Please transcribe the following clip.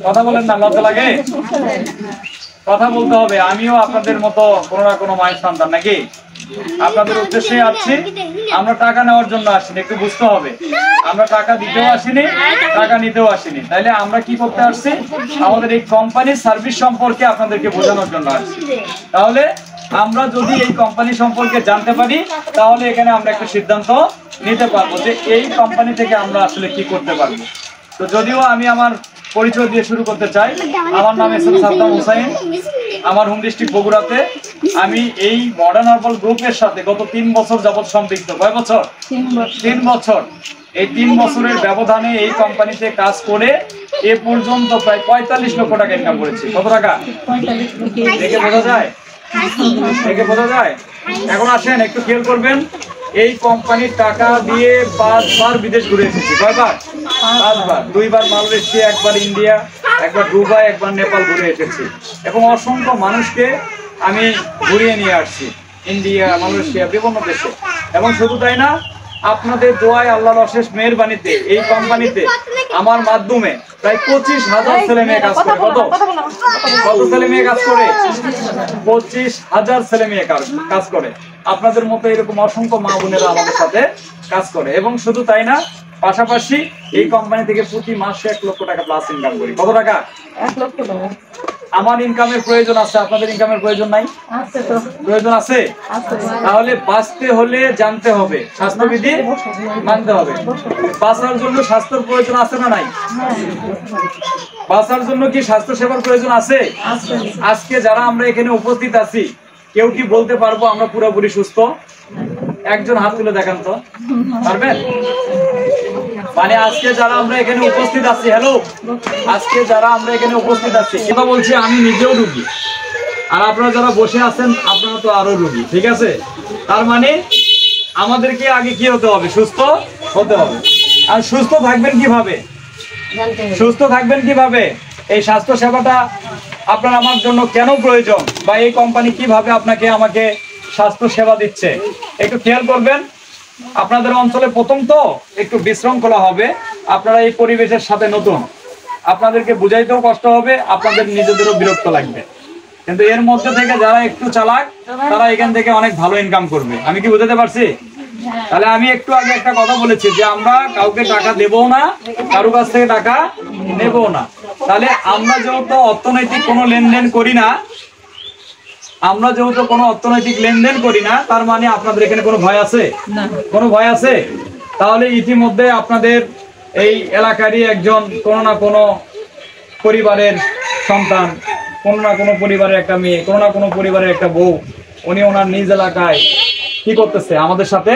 কথা বলেন না, লজ্জা লাগে? কথা বলতে হবে। আমিও আপনাদের মতো কোনো না কোনো মায়ের সন্তান নাকি? আপনাদের উদ্দেশ্যে আসছি, আমরা টাকা নেওয়ার জন্য আসিনি, একটু বুঝতে হবে। আমরা টাকা দিতেও আসিনি, টাকা নিতেও আসিনি। তাইলে আমরা কি করতে আসছি? আমাদের এই কোম্পানির সার্ভিস সম্পর্কে আপনাদেরকে বোঝানোর জন্য আসছি। তাহলে আমরা যদি এই কোম্পানি সম্পর্কে জানতে পারি, তাহলে এখানে আমরা একটা সিদ্ধান্ত নিতে পারবো যে এই কোম্পানি থেকে আমরা আসলে কি করতে পারবো। তো যদিও আমি আমার পরিচয় দিয়ে শুরু করতে চাই। আমার নাম এস এম সাদ্দাম হোসাইন, আমার হোম ডিস্ট্রিক্ট বগুড়াতে। আমি এই মডার্ন হার্বাল গ্রুপের সাথে গত 3 বছর যাবত সম্পৃক্ত। কয় বছর? 3 বছর। এই 3 বছরের ব্যবধানে এই কোম্পানিতে কাজ করে এ পর্যন্ত প্রায় 45 লক্ষ টাকা ইনকাম করেছি। কত টাকা? দেখে বোঝা যায়? দেখে বোঝা যায়? এখন আসেন একটু খেয়াল করবেন। এই কোম্পানির টাকা দিয়ে 5 বার বিদেশ ঘুরে এসেছি। কয়বার? 5 বার। 2 বার মালয়েশিয়া, 1 বার ইন্ডিয়া, 1 বার দুবাই, 1 বার নেপাল ঘুরে এসেছি। এবং অসংখ্য মানুষকে আমি ঘুরিয়ে নিয়ে আসছি ইন্ডিয়া, মালয়েশিয়া, বিভিন্ন দেশে। এবং শুধু তাই না, আপনাদের দোয়ায়, আল্লাহর অশেষ মেহেরবানিতে এই কোম্পানিতে আমার মাধ্যমে প্রায় 25,000 ছেলে মেয়ে কাজ করে। কত ছেলে মেয়ে কাজ করে? 25,000 ছেলে মেয়ে কাজ করে। আপনাদের মতো এরকম অসংখ্য মা বোনেরা আমাদের সাথে কাজ করে। এবং শুধু তাই না, পাশাপাশি এই কোম্পানি থেকে প্রতি মাসে 1 লক্ষ টাকা প্লাস ইনকাম করি। কত টাকা? 1 লক্ষ টাকা। আমার ইনকামের প্রয়োজন আছে, আপনাদের ইনকামের প্রয়োজন নাই? প্রয়োজন আছে। তাহলে বাঁচতে হলে জানতে হবে, স্বাস্থ্যবিধি মানতে হবে। বাঁচার জন্য স্বাস্থ্যের প্রয়োজন আছে না নাই? বাঁচার জন্য কি স্বাস্থ্য সেবার প্রয়োজন আছে? আজকে যারা আমরা এখানে উপস্থিত আছি, কেউ কি বলতে পারবো আমরা পুরোপুরি সুস্থ? একজন হাত তুলে দেখান তো, পারবেন? মানে আজকে যারা আমরা এখানে উপস্থিত আছি, হ্যালো, আজকে যারা আমরা এখানে উপস্থিত আছি, কথা বলছি, আমি নিজেও রোগী, আর আপনারা যারা বসে আছেন আপনারা তো আরো রোগী, ঠিক আছে? তার মানে আমাদেরকে আগে কি হতে হবে? সুস্থ হতে হবে। আর সুস্থ থাকবেন কিভাবে? সুস্থ থাকবেন কিভাবে? এই স্বাস্থ্য সেবাটা আপনার আমার জন্য কেন প্রয়োজন, বা এই কোম্পানি কিভাবে আমাকে স্বাস্থ্য সেবা দিচ্ছে, একটু খেয়াল করবেন। আপনাদের অঞ্চলে প্রথম তো একটু বিশৃঙ্খলা হবে, আপনারা এই পরিবেশের সাথে নতুন, আপনাদেরকে বুঝাইতেও কষ্ট হবে, আপনাদের নিজেদেরও বিরক্ত লাগবে। কিন্তু এর মধ্যে থেকে যারা একটু চালাক, তারা এখান থেকে অনেক ভালো ইনকাম করবে। আমি কি বুঝাতে পারছি? তাহলে আমি একটু আগে একটা কথা বলেছি যে আমরা কাউকে টাকা দেবো না, কারো কাছ থেকে টাকা নেবো না। তাহলে আমরা যেহেতু অর্থনৈতিক কোনো লেনদেন করি না, তার মানে আপনাদের এখানে কোনো ভয় আছে? কোনো ভয় আছে? তাহলে ইতিমধ্যে আপনাদের এই এলাকারই একজন কোনো না কোনো পরিবারের সন্তান, কোনো না কোনো পরিবারের একটা মেয়ে, কোনো না কোনো পরিবারের একটা বউ, উনি ওনার নিজ এলাকায় কি করতেছে আমাদের সাথে